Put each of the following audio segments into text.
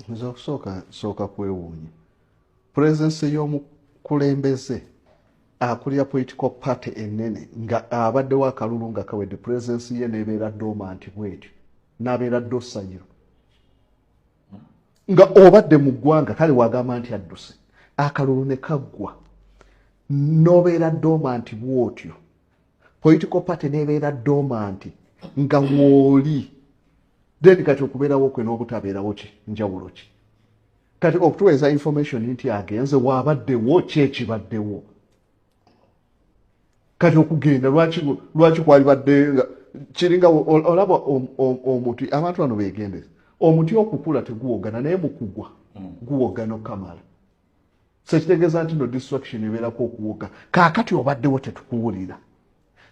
nza kusooka kwewuunya presence y'omukulembeze akulira political party ennene nga abaddewo akalulu nga kawedde presence ye nebeera dormant bwetyo n'abeera ddosayiro nga obadde mu ggwanga kale wagamba nti adduse akalulu ne kaggwa n'obeera dormant bwotyo political party nebeera dormant nga wooli then kati okubeerawo kwe n'obutabeerawo ki njawulo ki kati okutuweeza information nti agenze waabaddewo ki ekibaddewo kati okugenda lwaki kwali badde nga kiringa olaba omuti abantu bano beegendeza omuti okukula teguwogana naye mukugwa guwogana okamala sekitegeeza nti no distraction ebeerako okuwoga kaakati obaddewo tetukuwulira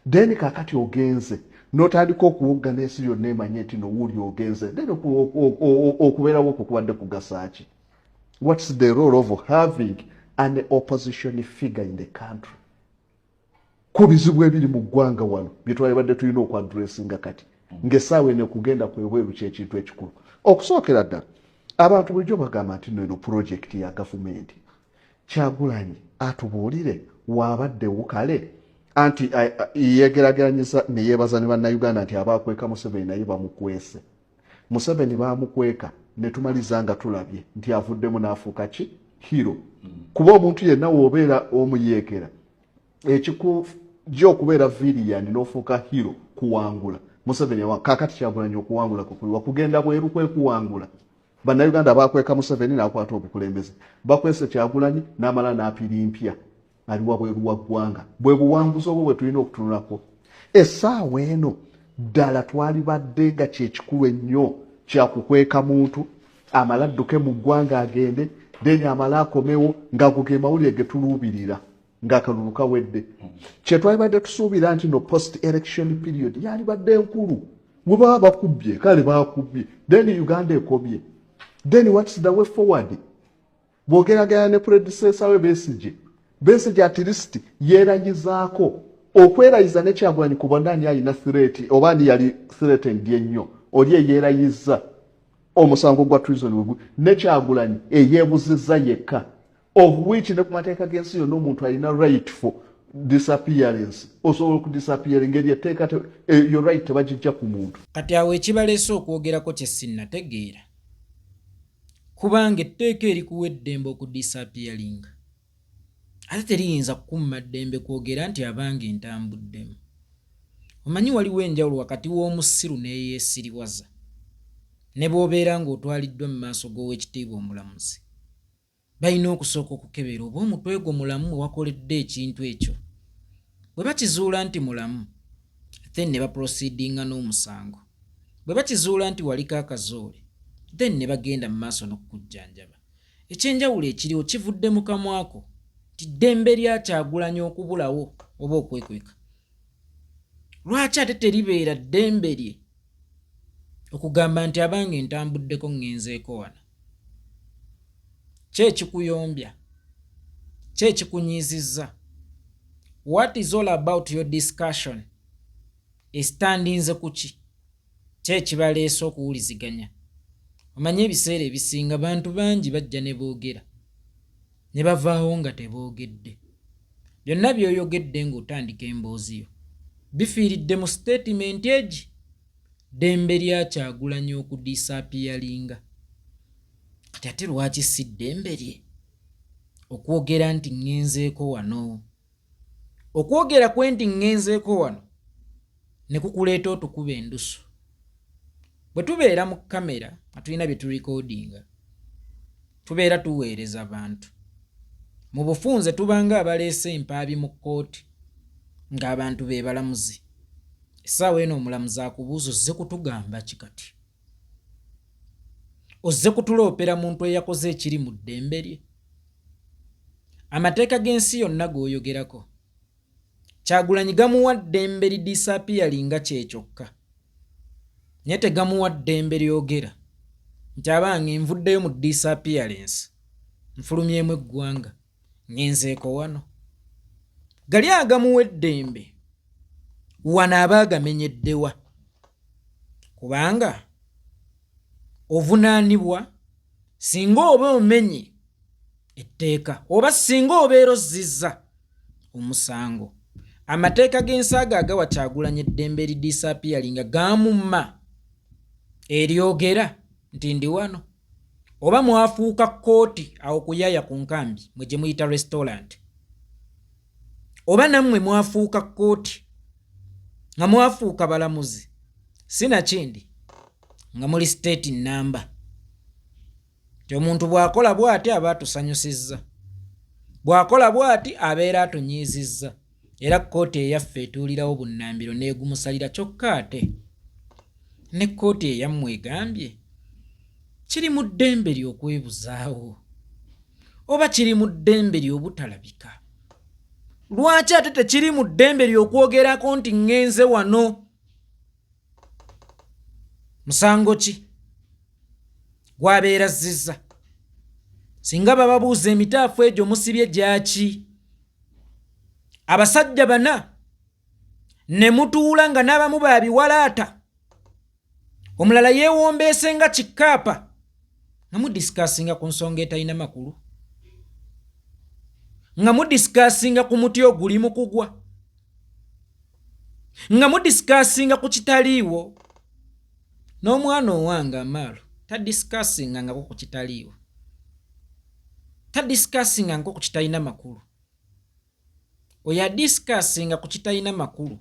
then kaakati ogenze n'otandika okuwogga n'ensi yonna emanye nti nowuuli ogenze then okubeerawo okwo kubadde kugasaaki. What's the role of having an opposition figure in the country? Ku bizibu ebiri mu ggwanga wano bye twalibadde tulina okwadressinga kati ng'essaawa eno okugenda kwebweru ky'ekintu ekikulu. Okusookera ddala abantu bulijjo bagamba nti eno pulojekiti ya gavumenti Kyagulanyi atubuulire waabaddewo kale anti yegeraageranyiza ne yeebaza ne bannayuganda nti abaakweka Museveni naye bamukwese. Museveni baamukweka ne tumaliza nga tulabye nti avuddemu n'afuuka ki hero. Kuba omuntu yenna w'obeera omuyeekera ekikujja okubeera villain n'ofuuka hero kuwangula Museveni kaakati Kyagulanyi okuwangula kukuliwa kugenda bweru kwe kuwangula. Bannayuganda baakweka Museveni n'akwata obukulembeze bakwese Kyagulanyi n'amala n'apirimpya aliwa bweru wa ggwanga bwe buwanguzi obwo bwe tulina okutunulako. Essaawa eno ddala twalibadde nga kyekikulu ennyo kyakukweka muntu amala adduke mu ggwanga agende then amala akomewo nga ge mawulire ge tuluubirira ng'akalulu kawedde. Kye twalibadde tusuubira nti no post election period yalibadde nkulu bwe baba bakubbye kale baakubbye then Uganda ekobye then what's the way forward? Bw'ogeraganya ne predecessor we Besigye at least yeerayizaako okwerayiza ne Kyagulanyi ku bonna ani alina threat oba ani yali threatened ennyo oli eyeerayiza omusango gwa treason ne Kyagulanyi eyeebuzizza yekka of which ne ku mateeka g'ensi yonna omuntu alina right for disappearance osobola okudisappear engeri etteeka yo right tebagijja ku muntu. Kati awo ekibaleese okwogerako kye sinnategeera kubanga etteeka erikuwa eddembe okudisappearinga ate teriyinza kukumma ddembe kwogera nti abange ntambuddemu. Omanyi waliwo enjawulo wakati w'omusiru n'eyeesiriwaza ne bw'obeera ng'otwaliddwa mu maaso g'owekitiibwa omulamuzi balina okusooka okukebera oba omutwe gwo mulamu we wakoledde ekintu ekyo. Bwe bakizuula nti mulamu then ne baproceedinga n'omusango. Bwe bakizuula nti waliko akazoole then ne bagenda mu maaso n'okukujjanjaba. Ekyenjawulo ekiriwo kivudde mu kamwako ti ddembe lya Kyagulanyi okubulawo oba okwekweka. Lwaki ate teribeera ddembe lye okugamba nti abange ntambuddeko ngenzeeko wano? Kyekikuyombya, kyekikunyiizizza. What is all about your discussion? Estandinze kuki? Kyekibaleese okuwuliziganya. Omanye ebiseera ebisinga bantu bangi bajja ne boogera ne bavaawo nga teboogedde. Byonna by'oyogedde ng'otandika emboozi yo bifiiridde mu statement egi ddembe lya Kyagulanyi okudisappearinga. Kati ate lwaki si ddembe lye okwogera nti ngenzeeko wano? Okwogera kwe nti ngenzeeko wano ne kukuleeta otukuba endusu. Bwe tubeera mu kamera nga tulina bye tulikodinga tubeera tuweereza bantu. Mu bufunze tubanga abaleese empaabi mu kkooti ng'abantu be balamuzi. Essaawa eno omulamuzi akubuuza ozze kutugamba ki kati? Ozze kutuloopera muntu eyakoze ekiri mu ddembe lye? Amateeka g'ensi yonna g'oyogerako Kyagulanyi gamuwa ddembe lidisappearinga kyekyokka naye tegamuwa ddembe lyogera nti abange nvuddeyo mu disappearance nfulumyemu eggwanga ngenzeeko wano. Gali agamuwa eddembe wano aba agamenyeddewa kubanga ovunaanibwa singa oba omenye etteeka oba singa obeera ozzizza omusango, amateeka g'ensi ago agawa Kyagulanyi eddembe eridisapiyaringa gaamumma eryogera nti ndi wano, oba mwafuuka kkooti awo kuyaya ku nkambi mwe gye muyita restaurant, oba nammwe mwafuuka kkooti nga mwafuuka balamuzi, sinakindi nga muli state namba. Ti omuntu bw'akola bw'ati aba atusanyusizza, bw'akola bw'ati abeera atunyiizizza, era kkooti eyaffe etuulirawo bunnambiro n'egumusalira kyokka ate ne kkooti eyammwe egambye kiri mu ddembe ly'okwebuzaawo oba kiri mu ddembe ly'obutalabika. Lwaki ate tekiri mu ddembe ly'okwogerako nti ŋŋenze wano? Musango ki gwabeera zizza? Singa bababuuza emitaafu egyo musibye gyaki? Abasajja bana ne mutuula nga n'abamu baabiwalaata, omulala yeewombeese nga kikaapa, nga mudisikasinga ku nsonga etalina makulu, nga mudisikasinga ku muti oguli mu kugwa, nga mudisikasinga ku kitaliiwo. N'omwana owange Amaalo tadisikasinga nga ku kitaliiwo, tadisikasinga nga ku kitalina makulu. Oyo adisikasinga ku kitalina makulu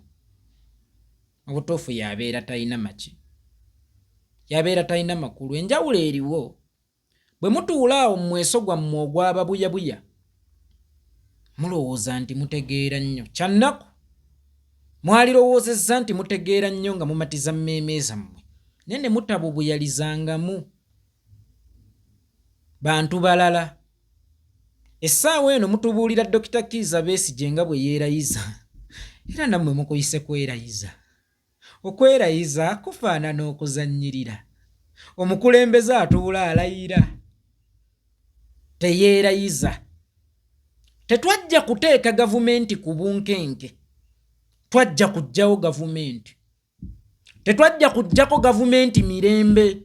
obutuufu yabeera talina maki, yabeera talina makulu. Enjawulo eriwo. Bwe mutuula awo mu mweso gwammwe ogw'ababuyabuya mulowooza nti mutegeera nnyo, kyannaku mwalirowoozezza nti mutegeera nnyo nga mumatiza mmeeme zammwe, naye ne mutabubuyalizangamu bantu balala. Essaawa eno mutubuulira Dr. Kizza Besigye nga bwe yeerayiza, era nammwe mukuyise kwerayiza. Okwerayiza kufaanana okuzannyirira. Omukulembeze atuula alayira, teyeerayiza. Tetwajja kuteeka gavumenti ku bunkenke, twajja kuggyawo gavumenti. Tetwajja kuggyako gavumenti mirembe,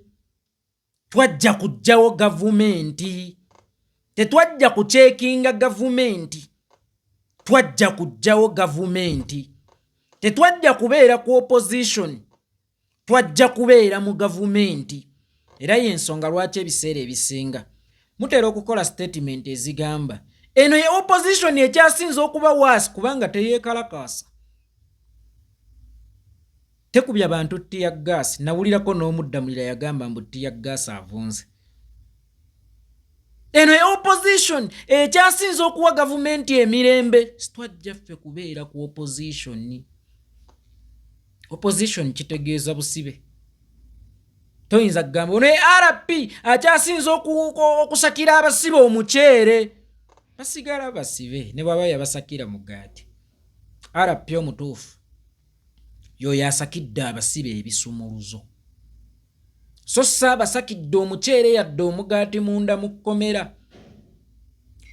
twajja kuggyawo gavumenti. Tetwajja kuceekinga gavumenti, twajja kuggyawo gavumenti. Tetwajja kubeera ku opposition, twajja kubeera mu gavumenti. Era y'ensonga lwaki ebiseera ebisinga mutera okukola statement ezigamba eno ye opposition ekyasinze okuba waasi kubanga teyeekalakaasa. Tekubya bantu ttiya gaasi. Nawulirako n'omuddamulira yagamba mbu ttiya gaasi avunze. Eno ye opposition ekyasinze okuwa gavumenti emirembe. Sitwajja ffe kubeera ku opposition. Opposition kitegeeza busibe. Toyinza kugamba ono RP akyasinze okusakira abasibe omuceere. Basigala basibe ne bwaba yabasakira mugaati. RP omutuufu y'oyo asakidde abasibe ebisumuluzo. So saabasakidde omuceere yadde omugaati munda mu kkomera.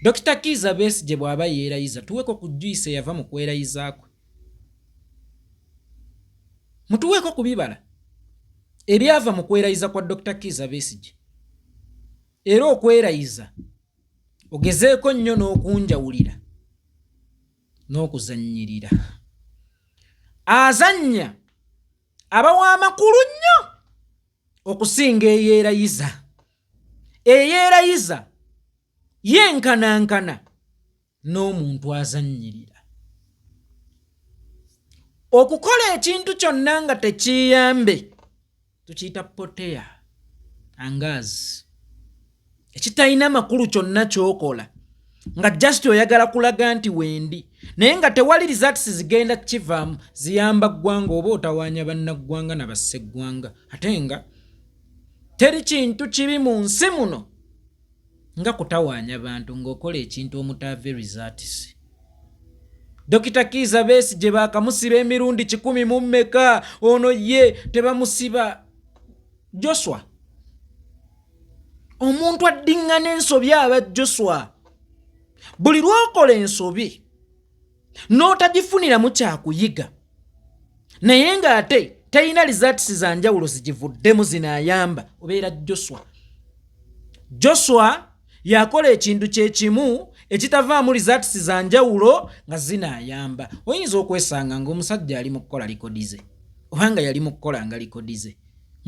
Dr. Kizza Besigye bw'aba yeerayiza tuweko ku juice yava mu kwerayiza kwe. Mutuweko ku bibala ebyava mu kwerayiza kwa Dr. Kizza Besigye. Era okwerayiza ogezeeko nnyo n'okunjawulira n'okuzannyirira. Azannya abawa amakulu nnyo okusinga eyeerayiza. Eyeerayiza yenkanankana n'omuntu azannyirira. Okukola ekintu kyonna nga tekiyambe tukiyita poteya angazi. Ekitalina makulu kyonna ky'okola nga just oyagala kulaga nti wendi, naye nga tewali results zigenda kukivaamu ziyamba ggwanga oba otawaanya bannaggwanga na basseggwanga. Ate nga teri kintu kibi mu nsi muno nga kutawaanya bantu ng'okola ekintu omutaave results. Dr. Kizza Besigye baakamusiba emirundi 100 mu mmeka, ono ye tebamusiba. Joshua omuntu addiŋŋana ensobi aba Joshua. Buli lw'okola ensobi n'otagifuniramu kyakuyiga naye ng'ate talina results za njawulo zigivuddemu zinaayamba, obeera Joshua. Joshua yakola ekintu kye kimu ekitavaamu results za njawulo nga zinaayamba. Oyinza okwesanga ng'omusajja ali mu kukola likodize obanga yali mu kukola nga likodize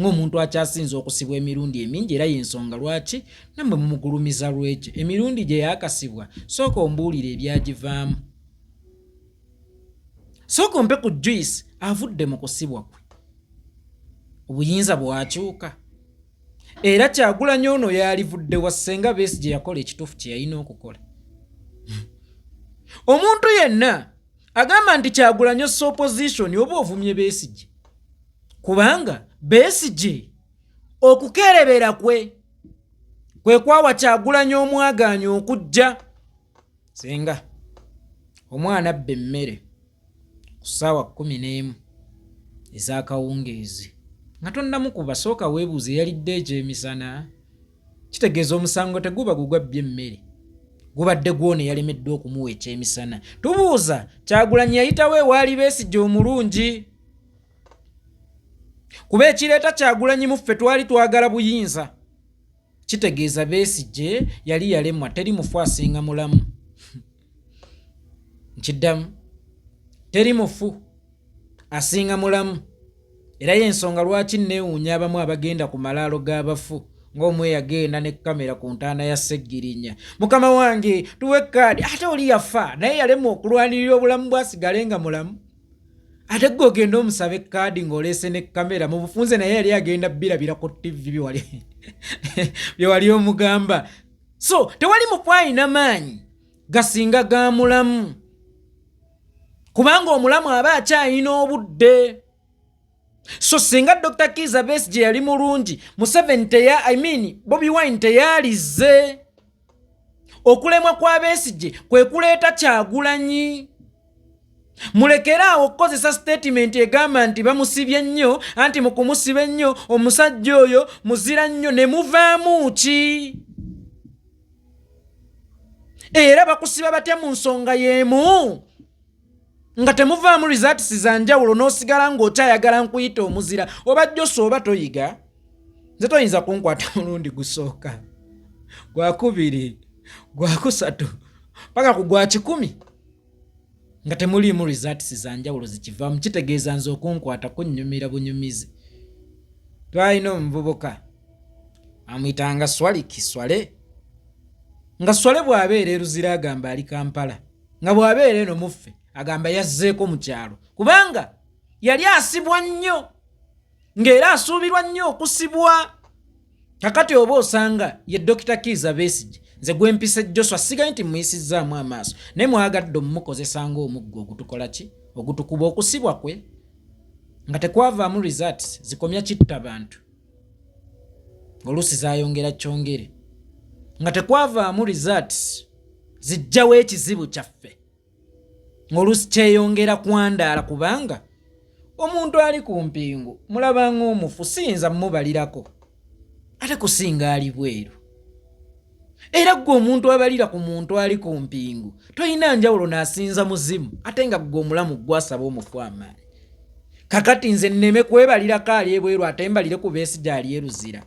ng'omuntu akyasinza okusibwa emirundi emingi, era y'ensonga lwaki nammwe mumugulumiza lwekyo. Emirundi gye yaakasibwa sooka ombuulire ebyagivaamu, sooka ompe ku Joyce avudde mu kusibwa kwe obuyinza bwakyuka. Era Kyagulanyi ono yalivudde wa Ssenga Besigye yakola ekituufu kye yalina okukola. Omuntu yenna agamba nti Kyagulanyi ossa opposition oba ovumye Besigye, kubanga Besigye okukeerebera kwe kwawa Kyagulanyi omwagaanyi okujja. Ssenga omwana abba emmere ku ssaawa 11 ez'akawungeezi nga tonnamukuba, sooka weebuuze yalidde ekyemisana. Kitegeeza omusango teguba gugwabbye emmere, gubadde gw'ono yalemeddwa okumuwa ekyemisana. Tubuuza, Kyagulanyi yayitawo ewaali Besigye omulungi? Kuba ekireeta Kyagulanyi mu ffe twali twagala buyinza. Kitegeeza Besigye yali yalemwa, teri mufu asinga mulamu. Nkiddamu, teri mufu asinga mulamu. Era y'ensonga lwaki neewuunya abamu abagenda ku malaalo g'abafu ng'omwe yagenda ne kamera ku ntaana ya Sseggirinya. Mukama wange tuwe kaadi, ate oli yafa naye yalemwa okulwanirira obulamu bwasigale nga mulamu. Ate gwe ogenda omusaba ekkaadi ng'oleese ne kamera mu bufunze, naye yali agenda birabira ku TV bye wali omugamba. So tewali mufu alina maanyi gasinga ga mulamu, kubanga omulamu aba akyalina obudde. So singa Dr. Kizza Besigye yali mulungi, Museveni Bobi Wine teyalize. Okulemwa kwa Besigye kwe kuleeta Kyagulanyi. Mulekeraawo okukozesa statement egamba nti bamusibye nnyo, anti mu kumusiba ennyo omusajja oyo muzira nnyo, ne muvaamu ki? Era bakusiba batya mu nsonga y'emu nga temuvaamu results za njawulo n'osigala ng'okyayagala nkuyita omuzira? Oba Joshua oba toyiga? Nze toyinza kunkwata mulundi gusooka, gwa kubiri, gwa kusatu paka ku gwa 10 nga temuliimu results za njawulo zikivaamu. Kitegeeza nze okunkwata kunnyumira bunyumizi. Twalina omuvubuka amuyitanga Swaliki Swale, nga Swale bw'abeera e Luzira agamba ali Kampala, nga bw'abeera eno muffe agamba yazzeeko mu kyalo, kubanga yali asibwa nnyo ng'era asuubirwa nnyo okusibwa. Kakati oba osanga ye Dr. Kizza Besigye, nze gwe mpise Joshua sigaye nti muyisizzaamu amaaso, naye mwagadde omumukozesa ng'omuggo ogutukola ki, ogutukuba okusibwa kwe nga tekwavaamu results zikomya kitta bantu, oluusi zaayongera kyongere, nga tekwavaamu results zijjawo ekizibu kyaffe, ng'oluusi kyeyongera kwandaala, kubanga omuntu ali ku mpingu mulaba ng'omufu siyinza mmubalirako ate kusinga ali bweru. Era gwe omuntu abalira ku muntu ali ku mpingu toyina njawulo n'asinza muzimu, ate nga gwe omulamu gwasaba omufu amaanyi. Kakati nze nneme kwebalirako ali ebweru ate mbalire ku Besigye ali e Luzira,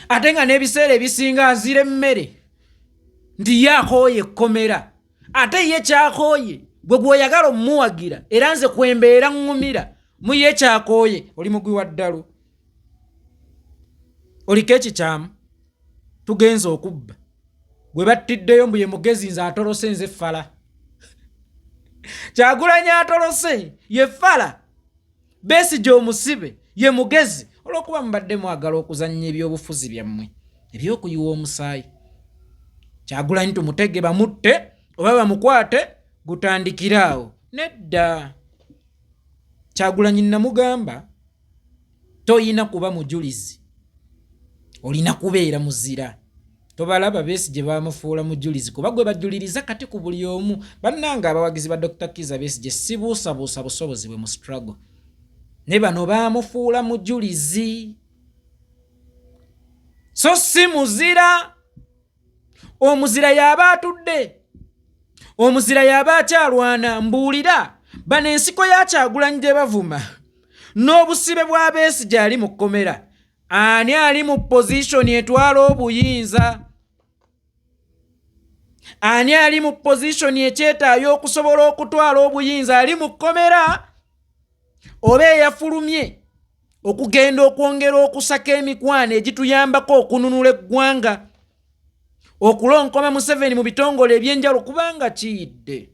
ate nga n'ebiseera ebisinga azira emmere nti ye akooye ekkomera, ate ye kyakooye gwe gw'oyagala omumuwagira, era nze kwembeera ŋŋumira mu ye kyakooye. Oli mugwi wa ddalu, oliko ekikyamu, tugenza okubba, gwe battiddeyo mbu ye mugezi, nze atolose nze ffala. Kyagulanyi atolose ye ffala, Besigye omusibe ye mugezi, olw'okuba mubadde mwagala okuzannya ebyobufuzi byammwe eby'okuyiwa omusaayi. Kyagulanyi tumutege bamutte oba bamukwate gutandikiraawo. Nedda, Kyagulanyi namugamba toyina kuba mujulizi, olina kubeera muzira. Tobalaba Besigye bamufuula mujulizi kuba gwe bajuliriza kati ku buli omu. Bannanga abawagizi ba Dr. Kizza Besigye sibuusabuusa busobozi bwe mu struggle, ne bano bamufuula mujulizi, so si muzira. Omuzira yaba atudde, omuzira yaba akyalwana. Mbuulira bano ensiko ya Kyagulanyi gye bavuma n'obusibe bwa Besigye ali mu kkomera, Ani ali mu position etwala obuyinza? Ani ali mu position ekyetaayo okusobola okutwala obuyinza? Ali mu kkomera oba eyafulumye okugenda okwongera okusaka emikwano egituyambako okununula eggwanga, okulonkoma Museveni mu bitongole ebyenjawulo, kubanga kiyidde.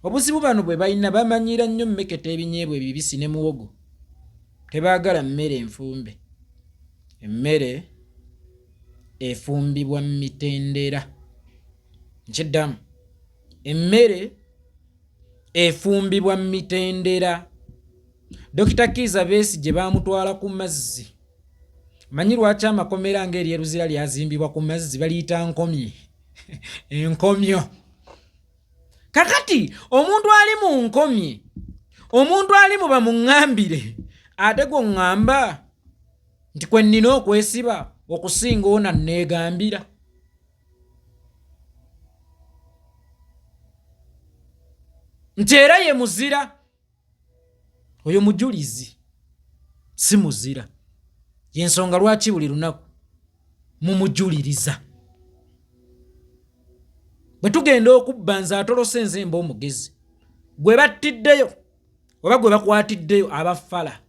Obuzibu bano bwe balina bamanyira nnyo mmeketa ebinyeebwa ebibisi ne muwogo. Tebaagala mmere enfumbe. Emmere efumbibwa mu mitendera. Nkiddamu, emmere efumbibwa mu mitendera. Dokita Kizza Besigye baamutwala ku mazzi. Manyi lwaki amakomera ng'eri eruzira lyazimbibwa ku mazzi baliyita nkomye? Enkomyo. Kakati omuntu ali mu nkomye, omuntu ali mu bamuŋŋambire, ate gwe ŋŋamba nti kwe nnina okwesiba okusinga ona neegambira. Nti era ye muzira. Oyo mujulizi, si muzira. Yensonga lwaki buli lunaku mumujuliriza. Bwe tugenda okubba nze atolose nze mba omugezi, gwe battiddeyo oba gwe bakwatiddeyo abafala,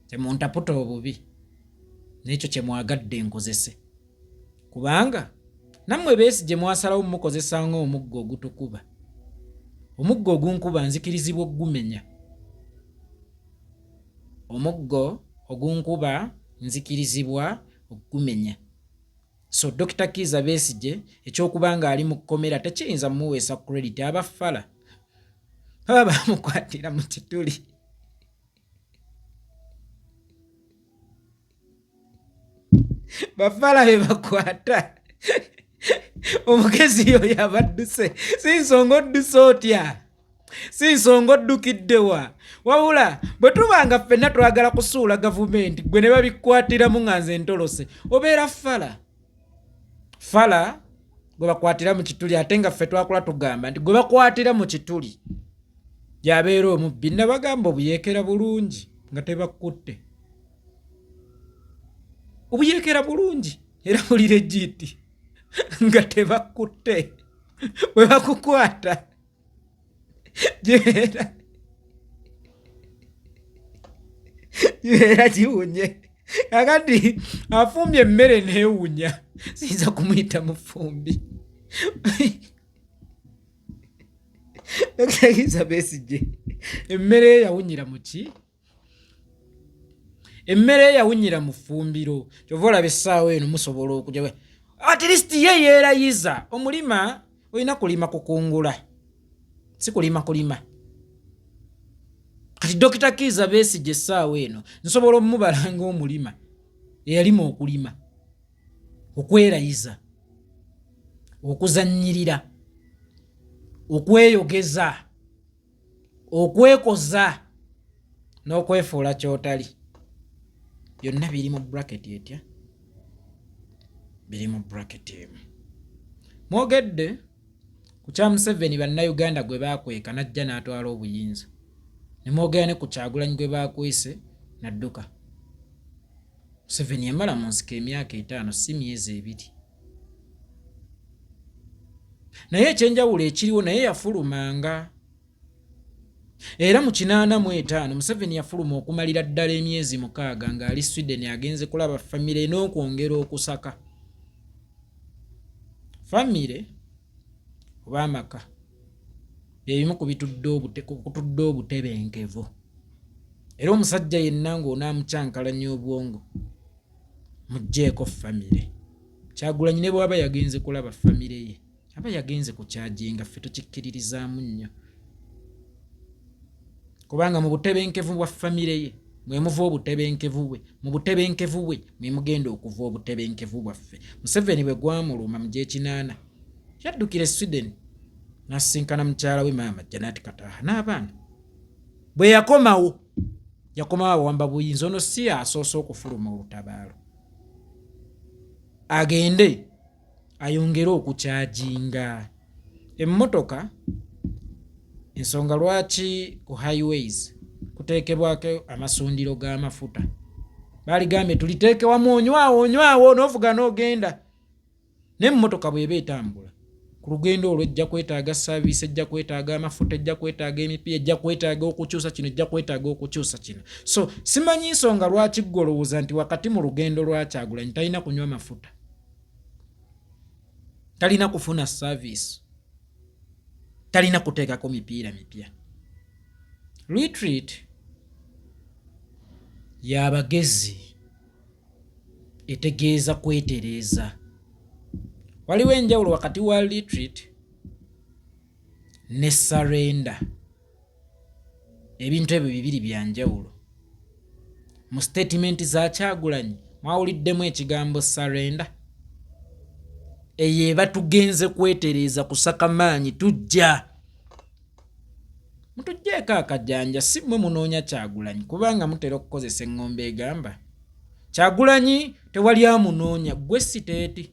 temuntaputa obubi n'ekyo kye mwagadde nkozese. Kubanga nammwe Besigye mwasalawo mukozesa ng'omuggo ogutukuba. Omuggo ogunkuba nzikirizibwa okugumenya. Omuggo ogunkuba nzikirizibwa okugumenya. So Dr. Kizza Besigye ekyokubanga ali mu kkomera tekiyinza mumuweesa credit. Abafala baba bamukwatira mu kituli. Bafala be bakwata. Omugezi oyo yabadduse. Si nsonga odduse otya, si nsonga oddukiddewa. Wabula bwe tubanga ffenna twagala kusuula gavumenti gwe ne babikwatiramu nga nze ntolose, obeera fala. Fala gwe bakwatira mu kituli, ate nga ffe twakula tugamba nti gwe bakwatira mu kituli y'abeera omubbi. Nabagamba obuyeekera bulungi nga tebakutte. Obuyeekera bulungi era buli legit nga tebakutte. Bwe bakukwata gibeera giwunye. Kakati afumbye emmere neewunya, siyinza kumuyita mufumbi. Dr. Kizza Besigye emmere yawunyira mu ki? Emmere yawunyira mu ffumbiro. Kyova olaba essaawa eno musobola okujja at least ye yeerayiza. Omulima olina kulima kukungula, si kulima kulima. Kati Dr. Kizza Besigye essaawa eno nsobola omubala ng'omulima eyalima okulima, okwerayiza, okuzannyirira, okweyogeza, okwekoza n'okwefuula kyotali. Byonna biri mu bracket etya? Biri mu bracket emu. Mwogedde ku kya Museveni bannayuganda gwe baakweka n'ajja n'atwala obuyinza. Ne mwogera ne ku Kyagulanyi gwe baakwese n'adduka. Museveni yamala mu nsiko emyaka 5 si myezi 2. Naye ekyenjawulo ekiriwo naye yafulumanga. Era mu 85 Museveni yafuluma okumalira ddala emyezi 6 ng'ali Sweden agenze kulaba famire n'okwongera okusaka. Famire oba amaka ebimu ku bitudde obutebenkevu. Era omusajja yenna ng'onaamucyankalanya obwongo mugjeeko famire. Kyagulanyi ne bw'aba yagenze kulaba famire ye, aba yagenze ku kyajinga, ffe tukikkiririzaamu nnyo. Kubanga mu butebenkevu bwa famire ye mwe muva obutebenkevu bwe, mu butebenkevu bwe mwe mugenda okuva obutebenkevu bwaffe. Museveni bwe gwamuluma mu gy'ekinaana yaddukira Sweden n'asisinkana mukyala we maama Janet Kataha n'abaana. Bwe yakomawo awamba buyinza, ono si asoose okufuluma olutabaalo. Agende ayongere okukyajinga emmotoka. Ensonga lwaki ku highways kuteekebwako amasundiro g'amafuta baligambye tuliteeke wamu onywawo n'ovuga n'ogenda n'emmotoka bw'eba etambula ku lugendo olwo ejja kwetaaga saaviisi, ejja kwetaaga amafuta, ejja kwetaaga emipiira, ejja kwetaaga okukyusa kino, ejja kwetaaga okukyusa kino. So simanyi nsonga lwaki ggwe olowooza nti wakati mu lugendo lwa Kyagulanyi talina kunywa mafuta, talina kufuna saaviisi, talina kuteekako mipiira mipya. Retreat y'abagezi etegeeza kwetereeza. Waliwo enjawulo wakati wa retreat ne surrender. Ebintu ebyo bibiri bya njawulo. Mu statement za Kyagulanyi mwawuliddemu ekigambo surrender. Eyo eba tugenze kwetereeza kusaka maanyi tujja. Mutugjeeko akajanja, si mmwe munoonya Kyagulanyi kubanga mutera okukozesa eŋŋombe egamba Kyagulanyi tewali amunoonya, gwe siteeti.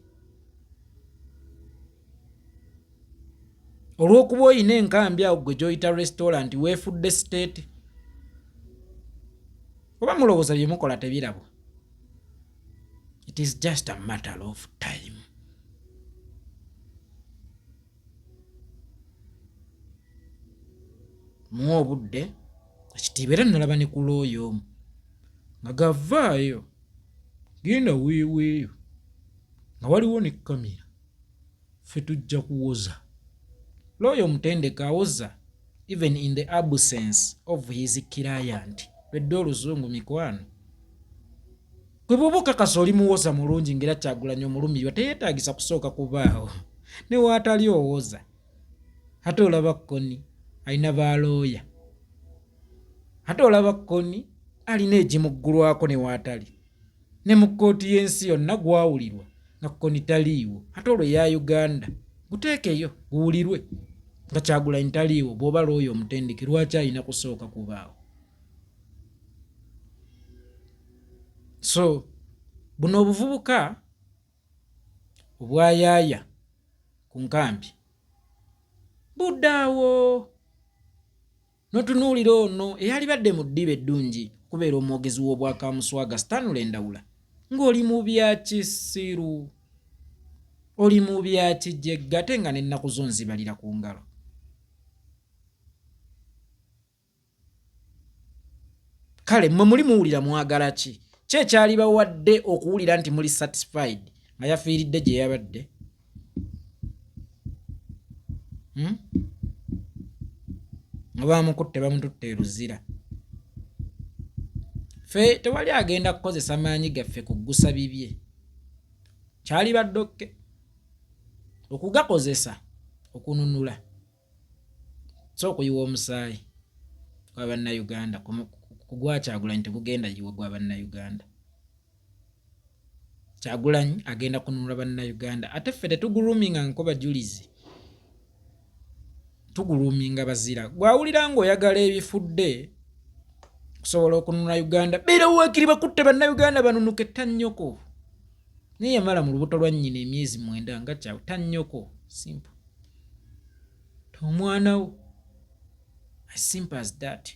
Olw'okuba oyina enkambi awo gwe gy'oyita restaurant weefudde siteeti. Oba mulowooza bye mukola tebirabwa? It is just a matter of time. Muwa obudde ekitiibwa. Era nalaba ne ku looyo omu nga gavaayo genda weeweeyo nga waliwo ne kamera, ffe tujja kuwoza. Looyo omutendeke awoza even in the absence of his client. Lwedde oluzungu mikwano. Gwe bw'oba okakasa oli muwoza mulungi ng'era Kyagulanyi omulumirwa teyeetaagisa kusooka kubaawo ne waatali owoza. Ate olaba Koni alina baalooya, ate olaba Koni alina egimuggulwako ne waatali, ne mu kkooti y'ensi yonna gwawulirwa nga Koni taliiwo. Ate olwo eya Uganda guteekeyo guwulirwe nga Kyagulanyi taliiwo. Bw'oba looyo omutendeke lwaki alina kusooka kubaawo? So buno obuvubuka obwayaaya ku nkambi buddaawo. Notunuulira ono eyali badde mu ddiba eddungi kubeera omwogezi w'Obwakamuswaga Stanley Ndawula ng'oli mu bya kisiru, oli mu bya kijjegga ate nga n'ennaku zo nzibalira ku ngalo. Kale mmwe muli muwulira mwagala ki? Ki ekyali bawadde okuwulira nti muli satisfied nga yafiiridde gye yabadde? Bamukutte bamututte eruzira. Ffe tewali agenda kukozesa maanyi gaffe kuggusa bibye. Kyali baddokke okugakozesa okununula, so okuyiwa omusaayi gwa bannayuganda. Ku gwa Kyagulanyi tegugenda yiwa gwa bannayuganda. Kyagulanyi agenda kununula bannayuganda. Ate ffe tetuguluminga nko bajulizi, tuguluminga bazira. Gwawulira ng'oyagala ebifudde kusobola okununula Uganda, beera waakiri bakutte bannayuganda banunuke. Tannyoko naye yamala mu lubuto lwa nnyina emyezi 9 nga kyawe. Tannyoko simple. Omwana wo as simple as that.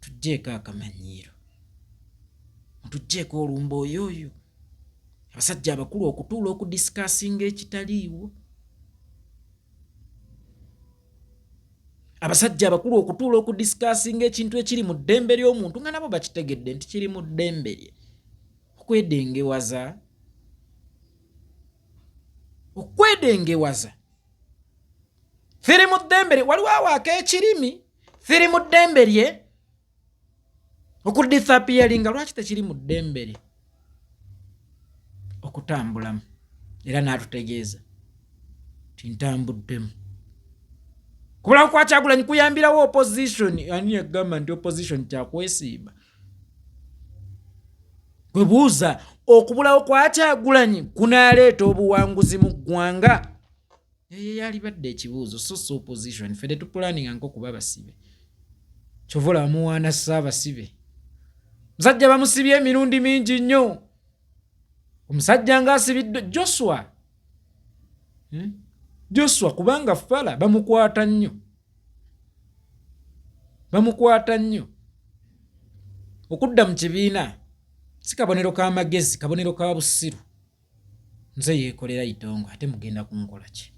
Tujjeeko akamanyiiro, tujjeeko olumba oyoyo. Abasajja abakulu okutuula okudisikasinga ekitaliiwo, abasajja abakulu okutuula okudisikasinga ekintu ekiri mu ddembe ly'omuntu nga nabo bakitegedde nti kiri mu ddembe lye. Okwedengewaza, okwedengewaza. Firi mu ddembe lye, waliwo awaako ekirimi, firi mu ddembe lye. Okudisappearinga lwaki tekiri mu ddembe lye? Okutambulamu. Era n'atutegeeza ti ntambuddemu. Kubulawo kwa Kyagulanyi kuyambirawo opposition. Ani yagamba nti opposition kyakwesiiba? Gwe buuza okubulawo kwa Kyagulanyi kunaaleeta obuwanguzi mu ggwanga? Eyo yali badde ekibuuzo, so opposition. Ffe tetupulaninga nko kuba basibe. Kyovula amuwaana Ssaabasibe. Musajja bamusibye emirundi mingi nnyo. Omusajja ng'asibidde Joshua kubanga Fala bamukwata nnyo. okudda mu kibiina si kabonero k'amagezi, kabonero ka busiru. Nze yeekolera itongo ate mugenda kunkola ki?